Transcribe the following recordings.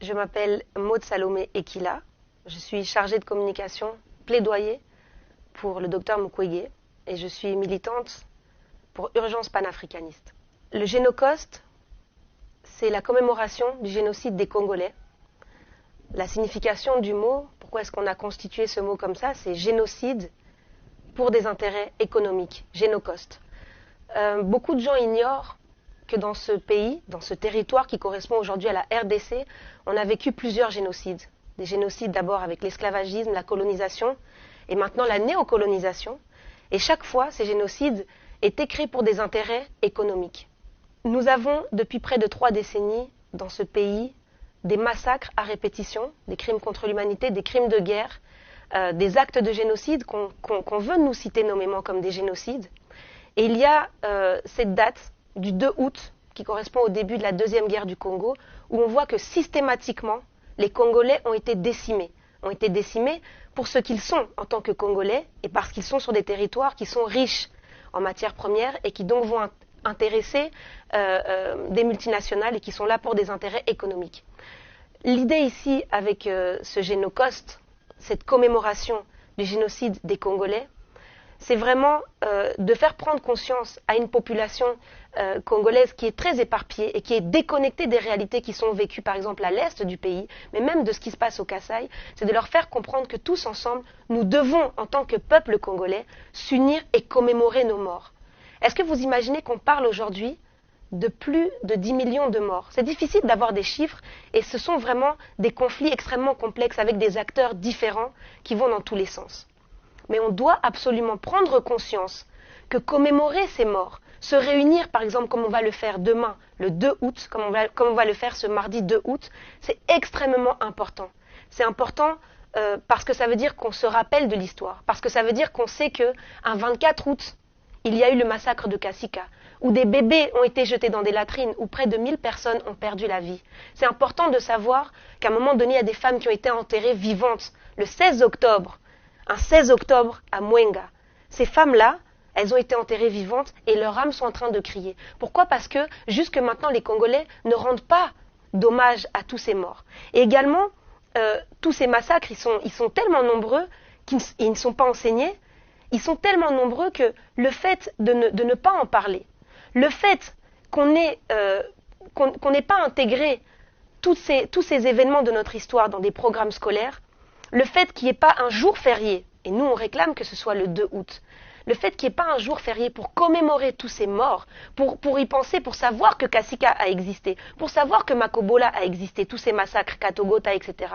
Je m'appelle Maud Salomé Ekila. Je suis chargée de communication, plaidoyer pour le docteur Mukwege et je suis militante pour Urgence panafricaniste. Le Génocoste, c'est la commémoration du génocide des Congolais. La signification du mot, pourquoi est-ce qu'on a constitué ce mot comme ça, c'est génocide pour des intérêts économiques, Génocoste. Beaucoup de gens ignorent que dans ce pays, dans ce territoire qui correspond aujourd'hui à la RDC, on a vécu plusieurs génocides. Des génocides d'abord avec l'esclavagisme, la colonisation, et maintenant la néocolonisation. Et chaque fois, ces génocides étaient créés pour des intérêts économiques. Nous avons, depuis près de 3 décennies, dans ce pays, des massacres à répétition, des crimes contre l'humanité, des crimes de guerre, des actes de génocide qu'on veut nous citer nommément comme des génocides. Et il y a cette date du 2 août, qui correspond au début de la Deuxième Guerre du Congo, où on voit que systématiquement, les Congolais ont été décimés. Ont été décimés pour ce qu'ils sont en tant que Congolais, et parce qu'ils sont sur des territoires qui sont riches en matières premières, et qui donc vont intéresser des multinationales, et qui sont là pour des intérêts économiques. L'idée ici, avec ce Génocoste, cette commémoration du génocide des Congolais, c'est vraiment de faire prendre conscience à une population congolaise qui est très éparpillée et qui est déconnectée des réalités qui sont vécues, par exemple, à l'est du pays, mais même de ce qui se passe au Kasaï, c'est de leur faire comprendre que tous ensemble, nous devons, en tant que peuple congolais, s'unir et commémorer nos morts. Est-ce que vous imaginez qu'on parle aujourd'hui de plus de 10 millions de morts? C'est difficile d'avoir des chiffres et ce sont vraiment des conflits extrêmement complexes avec des acteurs différents qui vont dans tous les sens. Mais on doit absolument prendre conscience que commémorer ces morts, se réunir par exemple comme on va le faire demain, le 2 août, comme on va le faire ce mardi 2 août, c'est extrêmement important. C'est important parce que ça veut dire qu'on se rappelle de l'histoire, parce que ça veut dire qu'on sait qu'un 24 août, il y a eu le massacre de Kasika, où des bébés ont été jetés dans des latrines, où près de 1000 personnes ont perdu la vie. C'est important de savoir qu'à un moment donné, il y a des femmes qui ont été enterrées vivantes le 16 octobre, un 16 octobre à Mwenga. Ces femmes-là, elles ont été enterrées vivantes et leurs âmes sont en train de crier. Pourquoi? Parce que jusque maintenant, les Congolais ne rendent pas d'hommage à tous ces morts. Et également, tous ces massacres, ils sont tellement nombreux qu'ils ne sont pas enseignés. Ils sont tellement nombreux que le fait de ne pas en parler, le fait qu'on n'ait pas intégré tous ces événements de notre histoire dans des programmes scolaires, le fait qu'il n'y ait pas un jour férié, et nous on réclame que ce soit le 2 août, le fait qu'il n'y ait pas un jour férié pour commémorer tous ces morts, pour y penser, pour savoir que Kasika a existé, pour savoir que Makobola a existé, tous ces massacres, Katogota, etc.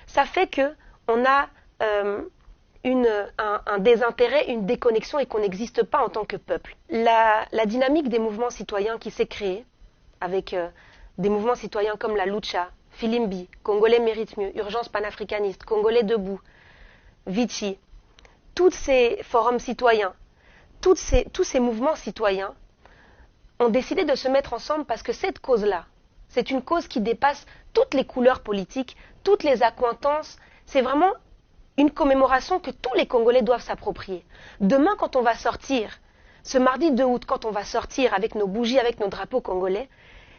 Ça fait qu'on a un désintérêt, une déconnexion et qu'on n'existe pas en tant que peuple. La dynamique des mouvements citoyens qui s'est créée, avec des mouvements citoyens comme la Lucha, Filimbi, Congolais méritent mieux, Urgence panafricaniste, Congolais debout, Vichy, tous ces forums citoyens, tous ces mouvements citoyens ont décidé de se mettre ensemble parce que cette cause-là, c'est une cause qui dépasse toutes les couleurs politiques, toutes les accointances, c'est vraiment une commémoration que tous les Congolais doivent s'approprier. Demain, quand on va sortir, ce mardi 2 août, quand on va sortir avec nos bougies, avec nos drapeaux congolais,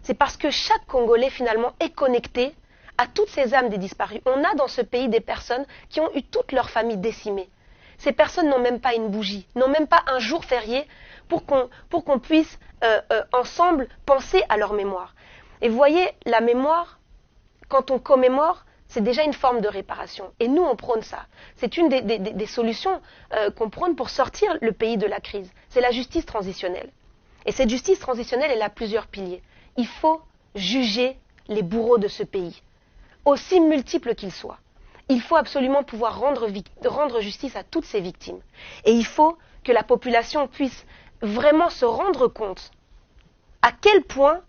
c'est parce que chaque Congolais, finalement, est connecté à toutes ces âmes des disparus. On a dans ce pays des personnes qui ont eu toute leur famille décimée. Ces personnes n'ont même pas une bougie, n'ont même pas un jour férié pour qu'on puisse ensemble penser à leur mémoire. Et vous voyez, la mémoire, quand on commémore, c'est déjà une forme de réparation. Et nous, on prône ça. C'est une des solutions qu'on prône pour sortir le pays de la crise. C'est la justice transitionnelle. Et cette justice transitionnelle, elle a plusieurs piliers. Il faut juger les bourreaux de ce pays, aussi multiples qu'ils soient. Il faut absolument pouvoir rendre justice à toutes ces victimes. Et il faut que la population puisse vraiment se rendre compte à quel point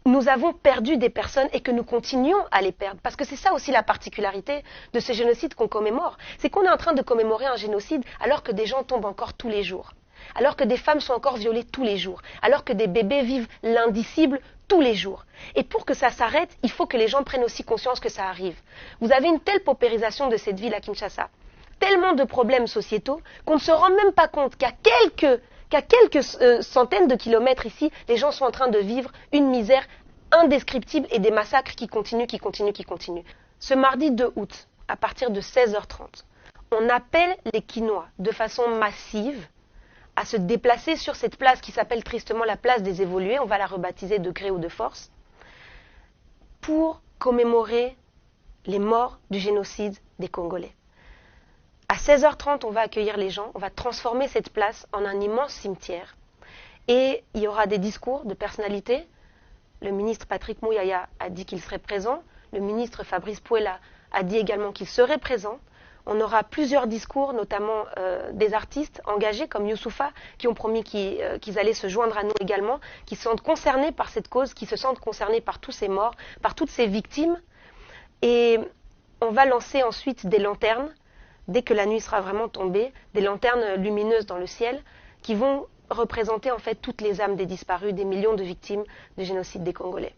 nous avons perdu des personnes et que nous continuons à les perdre. Parce que c'est ça aussi la particularité de ce génocide qu'on commémore. C'est qu'on est en train de commémorer un génocide alors que des gens tombent encore tous les jours. Alors que des femmes sont encore violées tous les jours. Alors que des bébés vivent l'indicible tous les jours. Et pour que ça s'arrête, il faut que les gens prennent aussi conscience que ça arrive. Vous avez une telle paupérisation de cette ville à Kinshasa, tellement de problèmes sociétaux qu'on ne se rend même pas compte qu'à quelques centaines de kilomètres ici, les gens sont en train de vivre une misère indescriptibles et des massacres qui continuent. Ce mardi 2 août, à partir de 16h30, on appelle les Kinois de façon massive à se déplacer sur cette place qui s'appelle tristement la place des évolués, on va la rebaptiser de gré ou de force, pour commémorer les morts du génocide des Congolais. À 16h30, on va accueillir les gens, on va transformer cette place en un immense cimetière. Et il y aura des discours de personnalités. Le ministre Patrick Mouyaya a dit qu'il serait présent. Le ministre Fabrice Pouella a dit également qu'il serait présent. On aura plusieurs discours, notamment des artistes engagés comme Youssoupha, qui ont promis qu'ils allaient se joindre à nous également, qui se sentent concernés par cette cause, qui se sentent concernés par tous ces morts, par toutes ces victimes. Et on va lancer ensuite des lanternes, dès que la nuit sera vraiment tombée, des lanternes lumineuses dans le ciel, qui vont représenter en fait toutes les âmes des disparus, des millions de victimes du génocide des Congolais.